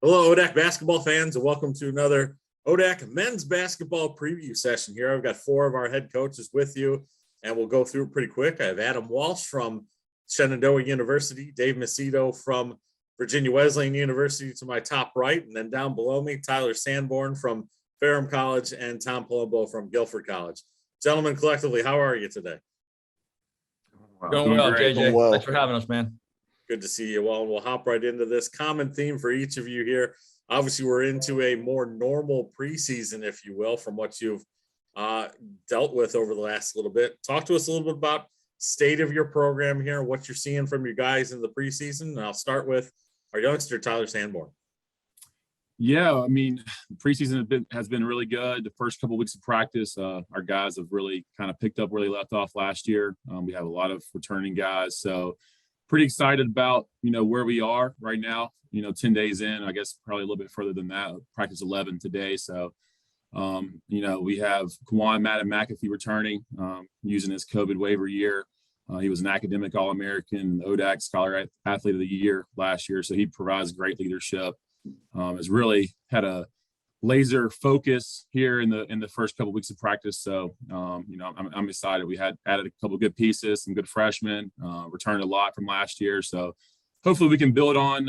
Hello, ODAC basketball fans, and welcome to another ODAC men's basketball preview session here. I've got four of our head coaches with you, and we'll go through it pretty quick. I have Adam Walsh from Shenandoah University, Dave Macedo from Virginia Wesleyan University to my top right, and then down below me, Tyler Sanborn from Ferrum College and Tom Palombo from Guilford College. Gentlemen, collectively, how are you today? Doing well, JJ. Well. Thanks for having us, man. Good to see you. Well, we'll hop right into this common theme for each of you here. Obviously, we're into a more normal preseason, if you will, from what you've dealt with over the last little bit. Talk to us a little bit about state of your program here, what you're seeing from your guys in the preseason. And I'll start with our youngster, Tyler Sanborn. Yeah, I mean, preseason has been really good. The first couple of weeks of practice, our guys have really kind of picked up where they left off last year. We have a lot of returning guys, so pretty excited about, where we are right now, 10 days in, I guess probably a little bit further than that, practice 11 today. So, we have Kwan Madden McAfee returning, using his COVID waiver year. He was an academic All-American, ODAC Scholar Athlete of the Year last year. So he provides great leadership, has really had a laser focus here in the first couple of weeks of practice. So, I'm excited. We had added a couple of good pieces, some good freshmen, returned a lot from last year. So hopefully we can build on,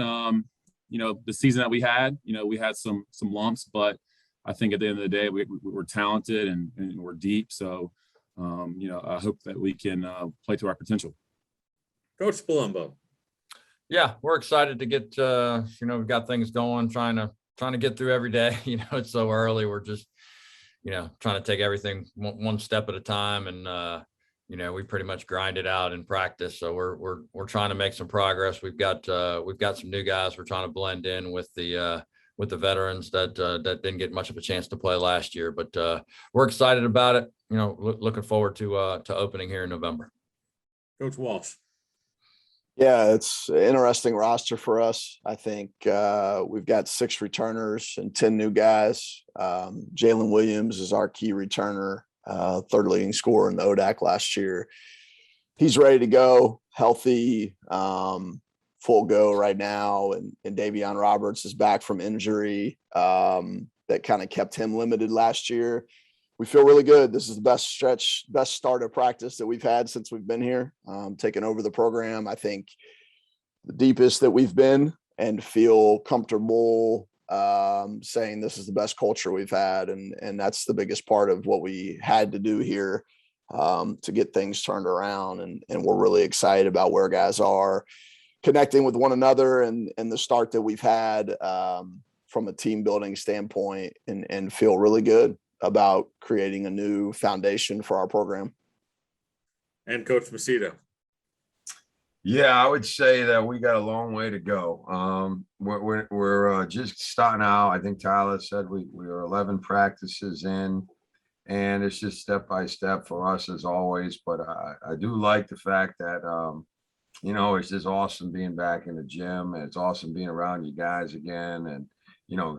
the season that we had. We had some lumps, but I think at the end of the day, we're talented and we're deep. So, I hope that we can play to our potential. Coach Palombo. Yeah, we're excited to get, we've got things going, trying to get through every day. It's so early. We're just, trying to take everything one step at a time. And, we pretty much grind it out in practice. So we're trying to make some progress. We've got some new guys. We're trying to blend in with the veterans that didn't get much of a chance to play last year, but we're excited about it. Looking forward to opening here in November. Coach Walsh. Yeah, it's an interesting roster for us. I think we've got 6 returners and 10 new guys. Jalen Williams is our key returner, third leading scorer in the ODAC last year. He's ready to go, healthy, full go right now. And Davion Roberts is back from injury that kind of kept him limited last year. We feel really good. This is the best start of practice that we've had since we've been here, taking over the program. I think the deepest that we've been, and feel comfortable saying this is the best culture we've had. And that's the biggest part of what we had to do here to get things turned around. And we're really excited about where guys are connecting with one another and the start that we've had from a team building standpoint, and feel really good about creating a new foundation for our program. And Coach Macedo. Yeah, I would say that we got a long way to go. We're just starting out. I think Tyler said we are 11 practices in, and it's just step by step for us as always. But I do like the fact that, it's just awesome being back in the gym, and it's awesome being around you guys again, and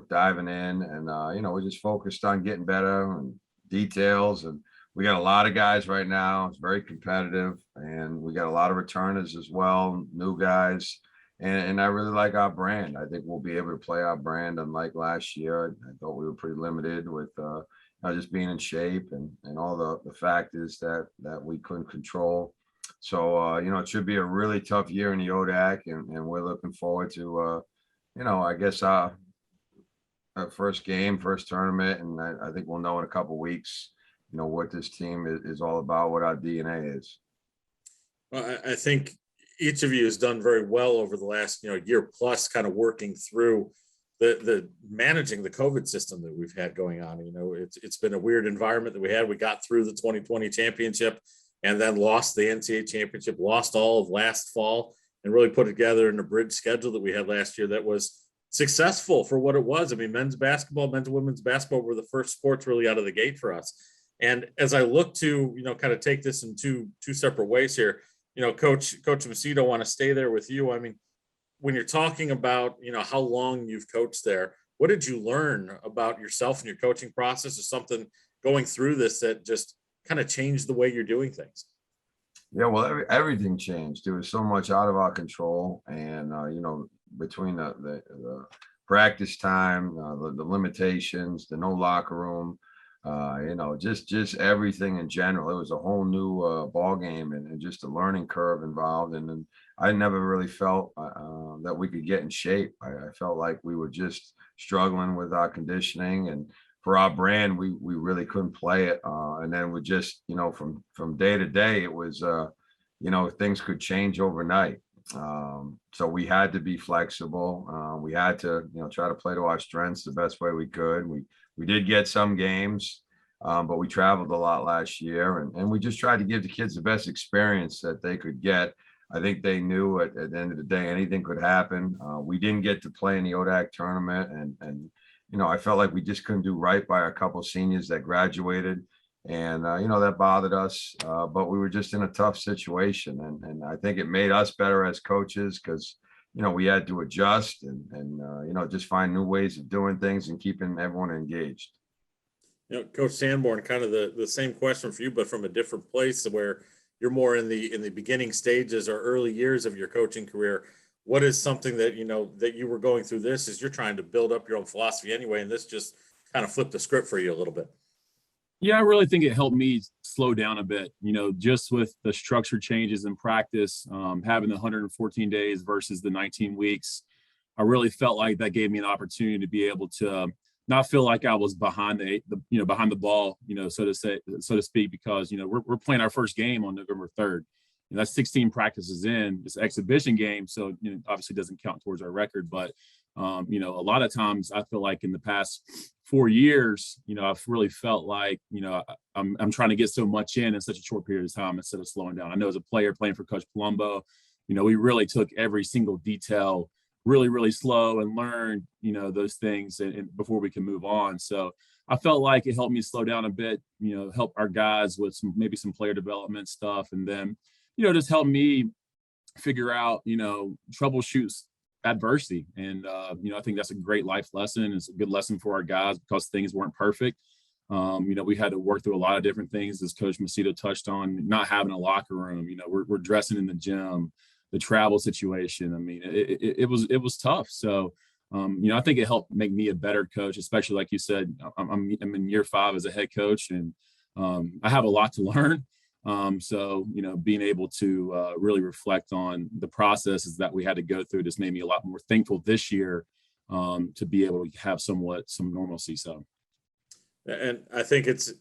diving in, and we're just focused on getting better and details. And we got a lot of guys right now. It's very competitive, and we got a lot of returners as well, new guys. And I really like our brand. I think we'll be able to play our brand unlike last year. I thought we were pretty limited with just being in shape and all the factors that we couldn't control. So, it should be a really tough year in the ODAC, and we're looking forward to, I guess our first game, first tournament. And I think we'll know in a couple of weeks, what this team is all about, what our DNA is. Well, I think each of you has done very well over the last, year plus, kind of working through the managing the COVID system that we've had going on. It's been a weird environment that we had. We got through the 2020 championship and then lost the NCAA championship, lost all of last fall, and really put together an abridged schedule that we had last year that was successful for what it was. I mean, men's basketball, men's and women's basketball were the first sports really out of the gate for us. And as I look to, kind of take this in two separate ways here, Coach Macedo, want to stay there with you. I mean, when you're talking about, how long you've coached there, what did you learn about yourself and your coaching process, or something going through this that just kind of changed the way you're doing things? Yeah, well, everything changed. There was so much out of our control, and between the practice time, the limitations, the no locker room, just everything in general. It was a whole new ball game and just a learning curve involved. And then I never really felt that we could get in shape. I felt like we were just struggling with our conditioning, and for our brand, we really couldn't play it. And then we just, from day to day, it was, things could change overnight. So we had to be flexible. We had to, try to play to our strengths the best way we could. We did get some games, but we traveled a lot last year, and we just tried to give the kids the best experience that they could get. I think they knew at the end of the day, anything could happen. We didn't get to play in the ODAC tournament, and I felt like we just couldn't do right by a couple seniors that graduated. And, that bothered us, but we were just in a tough situation. And I think it made us better as coaches because, we had to adjust and just find new ways of doing things and keeping everyone engaged. Coach Sanborn, kind of the same question for you, but from a different place where you're more in the beginning stages or early years of your coaching career. What is something that, that you were going through this as you're trying to build up your own philosophy anyway, and this just kind of flipped the script for you a little bit? Yeah, I really think it helped me slow down a bit, just with the structure changes in practice, having the 114 days versus the 19 weeks. I really felt like that gave me an opportunity to be able to not feel like I was behind behind the ball, so to speak, because, we're playing our first game on November 3rd. And that's 16 practices in. It's an exhibition game, so obviously doesn't count towards our record, but a lot of times I feel like in the past 4 years, I've really felt like, I'm trying to get so much in such a short period of time instead of slowing down. I know as a player playing for Coach Palombo, we really took every single detail really, really slow and learned, those things and before we can move on. So I felt like it helped me slow down a bit, help our guys with maybe some player development stuff. And then, just help me figure out, troubleshoot adversity. And, I think that's a great life lesson. It's a good lesson for our guys because things weren't perfect. We had to work through a lot of different things, as Coach Macedo touched on, not having a locker room, we're dressing in the gym, the travel situation. I mean, it was tough. So, I think it helped make me a better coach, especially like you said, I'm in year 5 as a head coach, and I have a lot to learn. So, being able to really reflect on the processes that we had to go through just made me a lot more thankful this year to be able to have some normalcy. So, and I think it's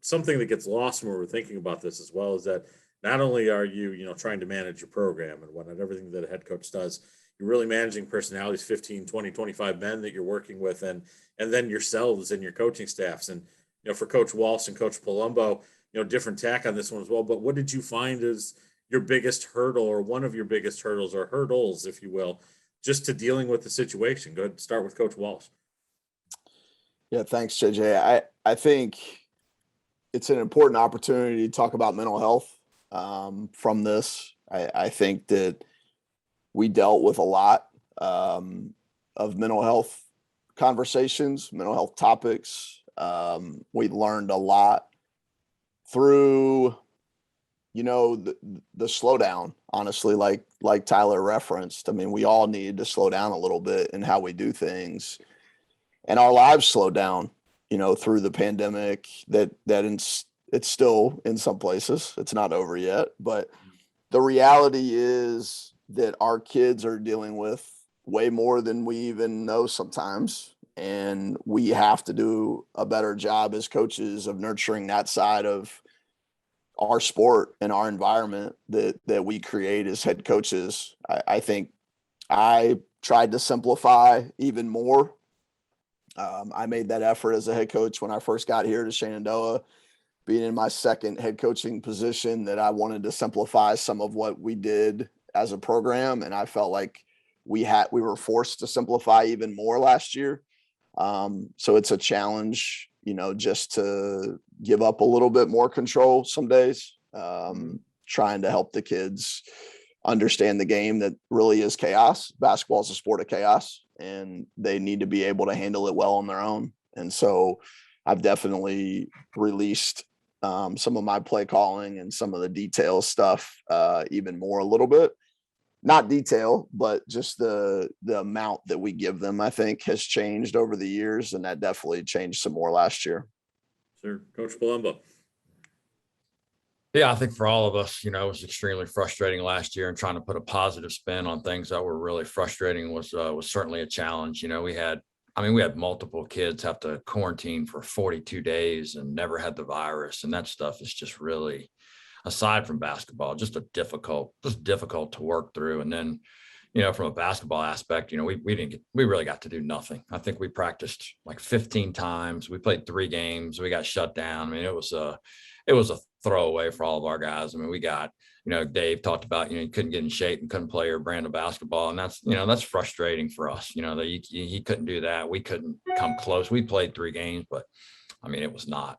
something that gets lost when we're thinking about this as well, is that not only are you, trying to manage your program and whatnot, everything that a head coach does, you're really managing personalities, 15, 20, 25 men that you're working with, and then yourselves and your coaching staffs. And, for Coach Walsh and Coach Palombo, different tack on this one as well. But what did you find is your biggest hurdle, or one of your biggest hurdles, or hurdles, if you will, just to dealing with the situation? Go ahead and start with Coach Walsh. Yeah, thanks, JJ. I think it's an important opportunity to talk about mental health from this. I think that we dealt with a lot of mental health conversations, mental health topics. We learned a lot through, the slowdown, honestly, like Tyler referenced. I mean, we all needed to slow down a little bit in how we do things, and our lives slowed down, through the pandemic. It's still in some places, it's not over yet, but the reality is that our kids are dealing with way more than we even know sometimes. And we have to do a better job as coaches of nurturing that side of our sport and our environment that we create as head coaches. I think I tried to simplify even more. I made that effort as a head coach when I first got here to Shenandoah, being in my second head coaching position, that I wanted to simplify some of what we did as a program. And I felt like we were forced to simplify even more last year. So it's a challenge, just to give up a little bit more control some days, trying to help the kids understand the game that really is chaos. Basketball is a sport of chaos, and they need to be able to handle it well on their own. And so I've definitely released some of my play calling and some of the detail stuff even more a little bit. not detail, but just the amount that we give them, I think, has changed over the years, and that definitely changed some more last year. Sure. Coach Palombo. Yeah, I think for all of us, it was extremely frustrating last year, and trying to put a positive spin on things that were really frustrating was certainly a challenge. We had multiple kids have to quarantine for 42 days and never had the virus. And that stuff is just really, aside from basketball, just difficult to work through. And then, from a basketball aspect, we really got to do nothing. I think we practiced like 15 times. We played 3 games. We got shut down. I mean, it was a throwaway for all of our guys. I mean, we got, Dave talked about, he couldn't get in shape and couldn't play your brand of basketball. And that's frustrating for us, that he couldn't do that. We couldn't come close. We played 3 games, but I mean, it's not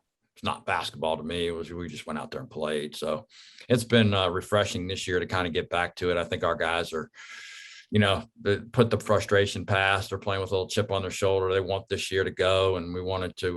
basketball to me. We just went out there and played. So it's been refreshing this year to kind of get back to it. I think our guys are, put the frustration past. They're playing with a little chip on their shoulder. They want this year to go, and we want it to,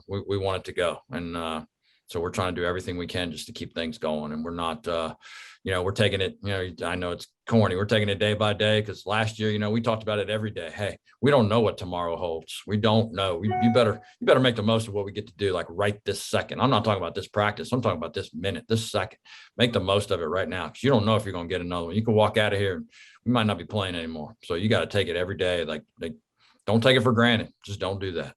we want it to go. And, so we're trying to do everything we can just to keep things going. And we're not, we're taking it, I know it's corny. We're taking it day by day, because last year, we talked about it every day. Hey, we don't know what tomorrow holds. We don't know. You better make the most of what we get to do, like right this second. I'm not talking about this practice. I'm talking about this minute, this second. Make the most of it right now, because you don't know if you're going to get another one. You can walk out of here and we might not be playing anymore. So you got to take it every day. Like, don't take it for granted. Just don't do that.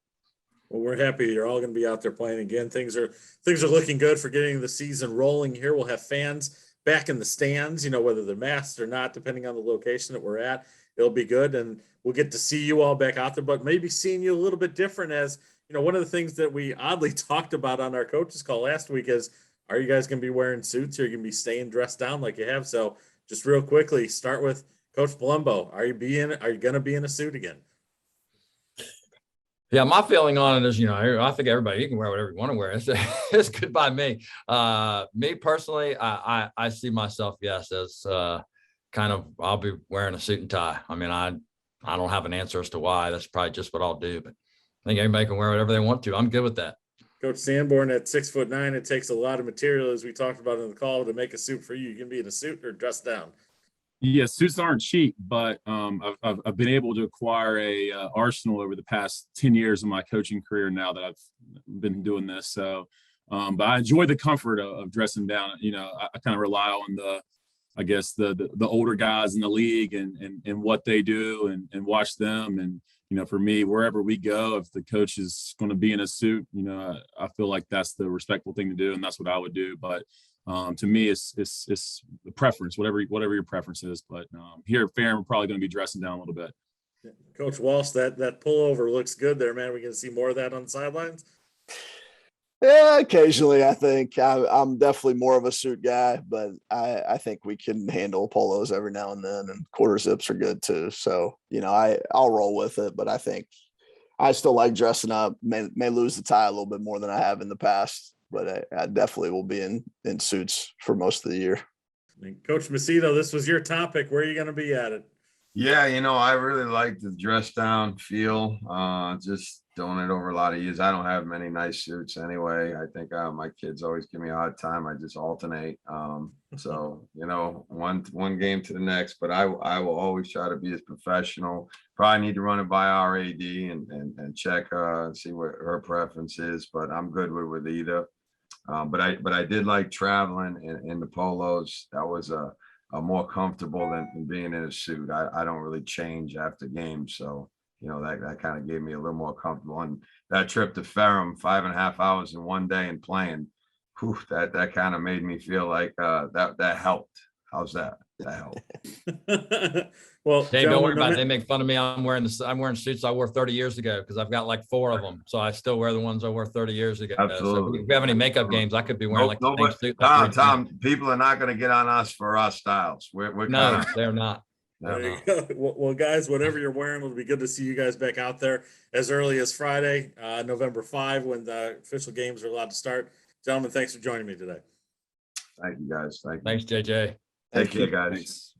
Well, we're happy you're all going to be out there playing again. Things are looking good for getting the season rolling here. We'll have fans back in the stands, whether they're masked or not, depending on the location that we're at. It'll be good, and we'll get to see you all back out there, but maybe seeing you a little bit different. As one of the things that we oddly talked about on our coaches call last week is, are you guys going to be wearing suits, or are you going to be staying dressed down like you have? So just real quickly, start with Coach Palombo. Are you going to be in a suit again? Yeah, my feeling on it is, I think everybody, you can wear whatever you want to wear. It's good by me. Me personally, I see myself, yes, as kind of, I'll be wearing a suit and tie. I mean, I don't have an answer as to why. That's probably just what I'll do. But I think everybody can wear whatever they want to. I'm good with that. Coach Sanborn, at 6'9", it takes a lot of material, as we talked about in the call, to make a suit for you. You can be in a suit or dressed down. Yeah, suits aren't cheap, but I've been able to acquire a arsenal over the past 10 years of my coaching career now that I've been doing this. So, but I enjoy the comfort of dressing down. I kind of rely on the older guys in the league and what they do and watch them. And, for me, wherever we go, if the coach is going to be in a suit, I feel like that's the respectful thing to do, and that's what I would do. But to me, it's the preference, whatever your preference is. But here at Ferrum, we're probably going to be dressing down a little bit. Coach Walsh, that pullover looks good there, man. We can see more of that on the sidelines. Yeah, occasionally. I think I'm definitely more of a suit guy, but I think we can handle polos every now and then, and quarter zips are good too. So I'll roll with it, but I think I still like dressing up. May lose the tie a little bit more than I have in the past, but I definitely will be in suits for most of the year. Coach Macedo, this was your topic. Where are you going to be at it? Yeah, I really like the dress down feel. Just doing it over a lot of years. I don't have many nice suits anyway. I think my kids always give me a hard time. I just alternate. So one game to the next. But I will always try to be as professional. Probably need to run it by our AD and check and see what her preference is. But I'm good with either. But I did like traveling in the polos. That was a more comfortable than being in a suit. I don't really change after games. So, that kind of gave me a little more comfortable. And that trip to Ferrum, 5.5 hours in one day and playing, that kind of made me feel like that helped. How's that? That helped. Well, Dave, don't worry about it. They make fun of me. I'm wearing suits I wore 30 years ago, because I've got like 4 of them. So I still wear the ones I wore 30 years ago. Absolutely. So if we have any makeup games, I could be wearing the same suit. Tom, people are not going to get on us for our styles. No, they're not. There you go. Well, guys, whatever you're wearing, it'll be good to see you guys back out there as early as Friday, November 5, when the official games are allowed to start. Gentlemen, thanks for joining me today. Thank you, guys. Thanks, JJ. Take care, guys. Thanks.